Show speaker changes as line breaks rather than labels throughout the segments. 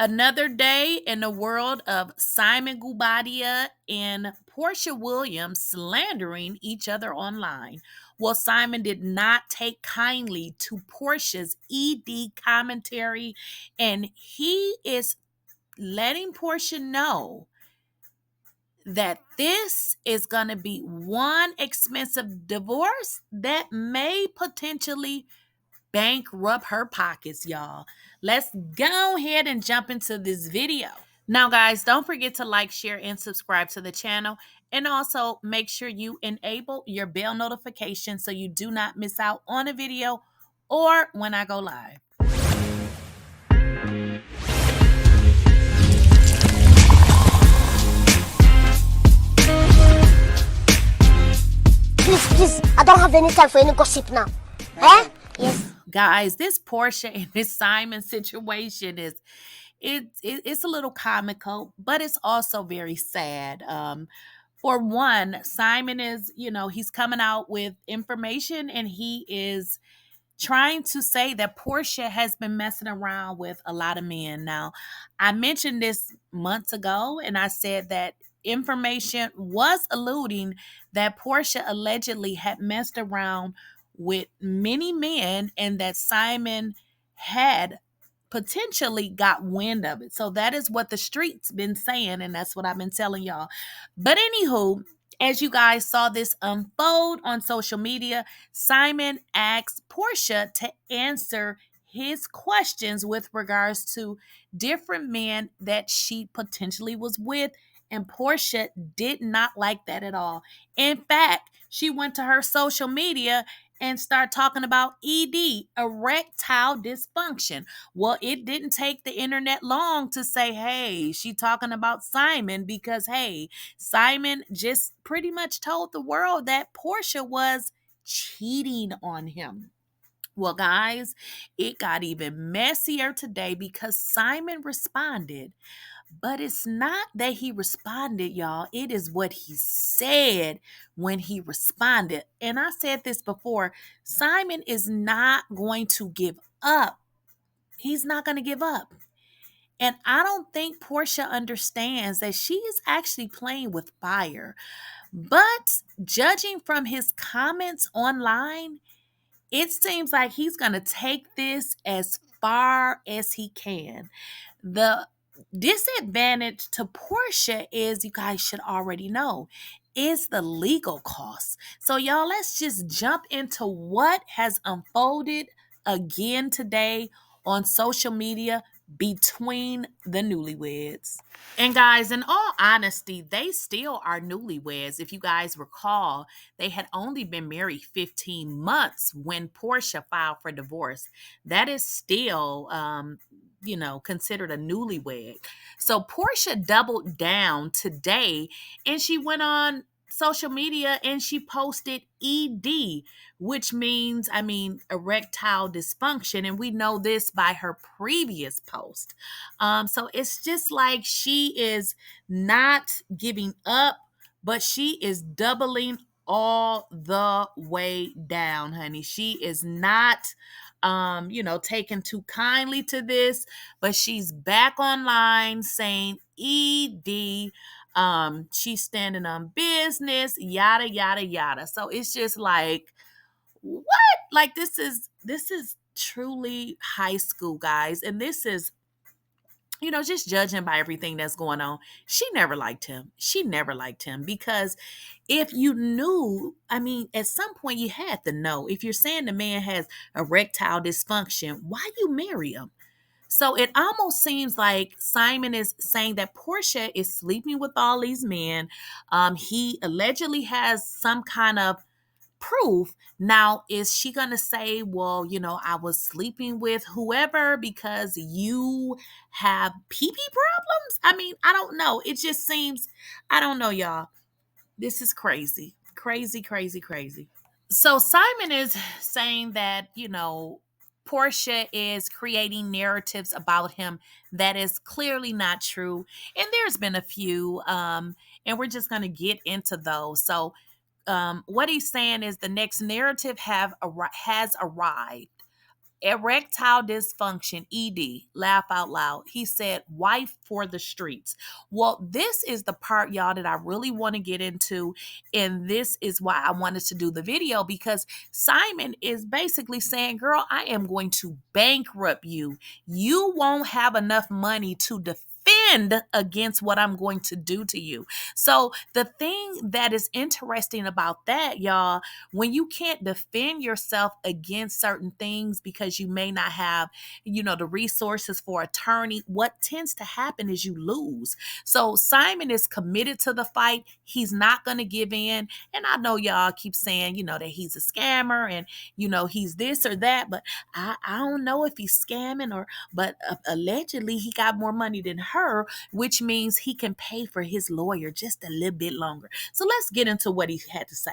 Another day in the world of Simon Guobadia and Porsha Williams slandering each other online. Well, Simon did not take kindly to Porsha's ED commentary, and he is letting Porsha know that this is going to be one expensive divorce that may potentially bankrupt her pockets, y'all. Let's go ahead and jump into this video. Now, guys, don't forget to like, share, and subscribe to the channel. And also make sure you enable your bell notification so you do not miss out on a video or when I go live.
Please, I don't have any time for any gossip now. Eh? Yes.
Guys, this Porsha and this Simon situation is it's a little comical, but it's also very sad. For one, Simon is, he's coming out with information and he is trying to say that Porsha has been messing around with a lot of men. Now, I mentioned this months ago and I said that information was alluding that Porsha allegedly had messed around with many men and that Simon had potentially got wind of it. So that is what the streets been saying, and that's what I've been telling y'all. But anywho, as you guys saw this unfold on social media, Simon asked Porsha to answer his questions with regards to different men that she potentially was with. And Porsha did not like that at all. In fact, she went to her social media and started talking about ED, erectile dysfunction. Well, it didn't take the internet long to say, hey, she talking about Simon because, hey, Simon just pretty much told the world that Porsha was cheating on him. Well, guys, it got even messier today because Simon responded. But it's not that he responded, y'all. It is what he said when he responded. And I said this before, Simon is not going to give up. He's not going to give up. And I don't think Porsha understands that she is actually playing with fire. But judging from his comments online, it seems like he's going to take this as far as he can. The disadvantage to Porsha is, you guys should already know, is the legal costs. So, y'all, let's just jump into what has unfolded again today on social media between the newlyweds. And guys, in all honesty, they still are newlyweds. If you guys recall, they had only been married 15 months when Porsha filed for divorce. That is still, considered a newlywed. So Porsha doubled down today and she went on social media and she posted ED, which means, erectile dysfunction. And we know this by her previous post. So it's just like she is not giving up, but she is doubling all the way down, honey. She is not taken too kindly to this, but she's back online saying ED. She's standing on business, yada yada yada. So it's just like, what? Like this is truly high school, guys, and this is just judging by everything that's going on. She never liked him. She never liked him because if you knew, at some point you had to know. If you're saying the man has erectile dysfunction, why you marry him? So it almost seems like Simon is saying that Porsha is sleeping with all these men. He allegedly has some kind of proof. Now, is she going to say, well, I was sleeping with whoever because you have pee pee problems? I don't know. It just seems, I don't know, y'all. This is crazy. Crazy, crazy, crazy. So Simon is saying that, Porsha is creating narratives about him that is clearly not true. And there's been a few, and we're just going to get into those. So what he's saying is the next narrative has arrived. erectile dysfunction, ED, laugh out loud. He said, wife for the streets. Well, this is the part, y'all, that I really want to get into. And this is why I wanted to do the video, because Simon is basically saying, girl, I am going to bankrupt you. You won't have enough money to defend against what I'm going to do to you. So the thing that is interesting about that, y'all, when you can't defend yourself against certain things because you may not have, the resources for attorney, what tends to happen is you lose. So Simon is committed to the fight. He's not going to give in. And I know y'all keep saying, that he's a scammer and, he's this or that, but I don't know if he's scamming but allegedly he got more money than her, which means he can pay for his lawyer just a little bit longer. So let's get into what he had to say.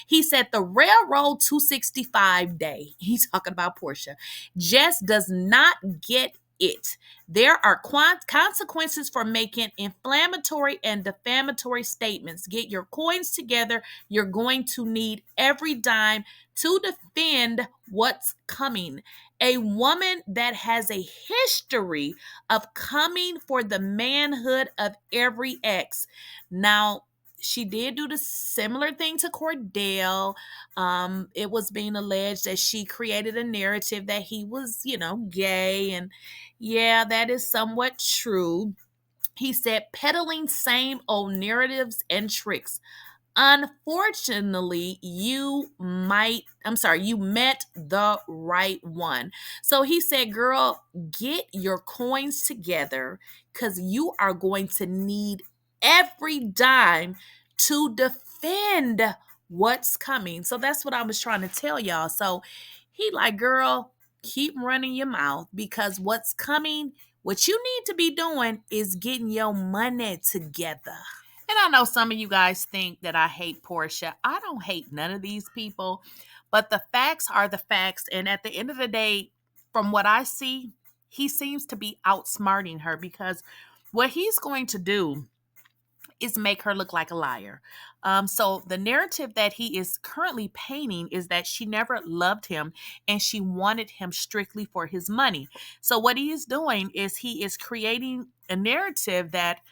He said the railroad 265 day, he's talking about Porsha, just does not get it. There are consequences for making inflammatory and defamatory statements. Get your coins together. You're going to need every dime to defend what's coming. A woman that has a history of coming for the manhood of every ex. Now, she did do the similar thing to Cordell. It was being alleged that she created a narrative that he was, gay. And yeah, that is somewhat true. He said, peddling same old narratives and tricks. Unfortunately, you met the right one. So he said, girl, get your coins together because you are going to need every dime to defend what's coming. So that's what I was trying to tell y'all. So he like, girl, keep running your mouth because what's coming, what you need to be doing is getting your money together. And I know some of you guys think that I hate Porsha. I don't hate none of these people, but the facts are the facts. And at the end of the day, from what I see, he seems to be outsmarting her because what he's going to do is make her look like a liar. So the narrative that he is currently painting is that she never loved him and she wanted him strictly for his money. So what he is doing is he is creating a narrative that,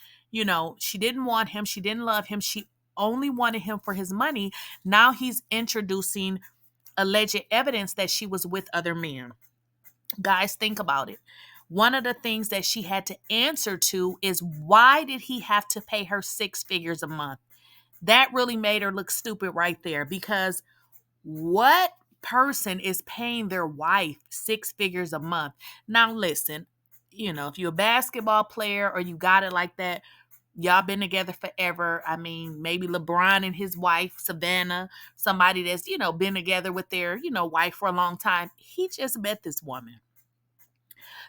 she didn't want him, she didn't love him, she only wanted him for his money. Now he's introducing alleged evidence that she was with other men. Guys, think about it. One of the things that she had to answer to is why did he have to pay her 6 figures a month? That really made her look stupid right there because what person is paying their wife 6 figures a month? Now listen, if you're a basketball player or you got it like that, y'all been together forever. I mean, maybe LeBron and his wife, Savannah, somebody that's, been together with their, wife for a long time. He just met this woman.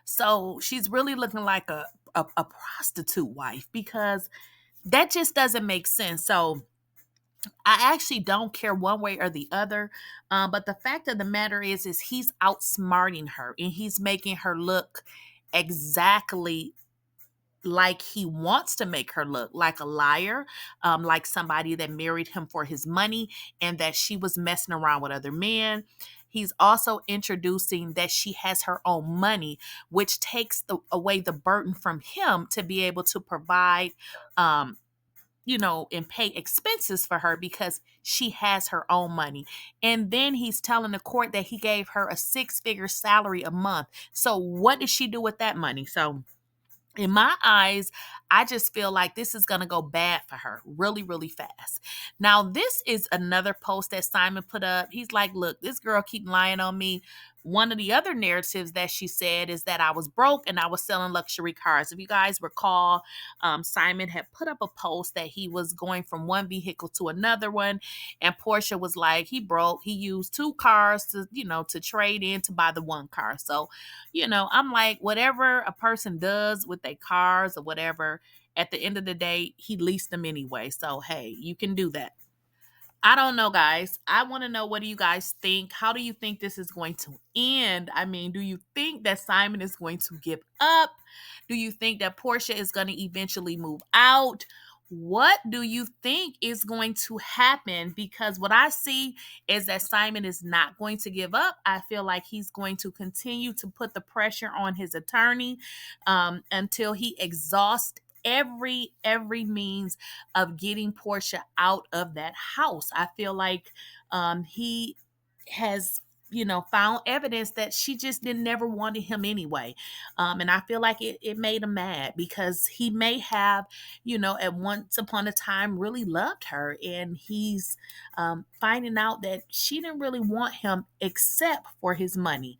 So she's really looking like a prostitute wife because that just doesn't make sense. So I actually don't care one way or the other. But the fact of the matter is he's outsmarting her and he's making her look exactly like he wants to make her look like a liar, like somebody that married him for his money and that she was messing around with other men. He's also introducing that she has her own money, which takes away the burden from him to be able to provide, and pay expenses for her because she has her own money. And then he's telling the court that he gave her a 6-figure salary a month. So what does she do with that money? So in my eyes, I just feel like this is going to go bad for her really, really fast. Now, this is another post that Simon put up. He's like, look, this girl keep lying on me. One of the other narratives that she said is that I was broke and I was selling luxury cars. If you guys recall, Simon had put up a post that he was going from one vehicle to another one. And Porsha was like, he broke. He used 2 cars to trade in to buy the one car. So, I'm like, whatever a person does with their cars or whatever, at the end of the day, he leased them anyway. So, hey, you can do that. I don't know, guys. I want to know, what do you guys think? How do you think this is going to end? I mean, do you think that Simon is going to give up? Do you think that Porsha is going to eventually move out? What do you think is going to happen? Because what I see is that Simon is not going to give up. I feel like he's going to continue to put the pressure on his attorney until he exhausts every means of getting Porsha out of that house. I feel like he has found evidence that she just didn't never wanted him anyway. And I feel like it made him mad because he may have at once upon a time really loved her, and he's finding out that she didn't really want him except for his money.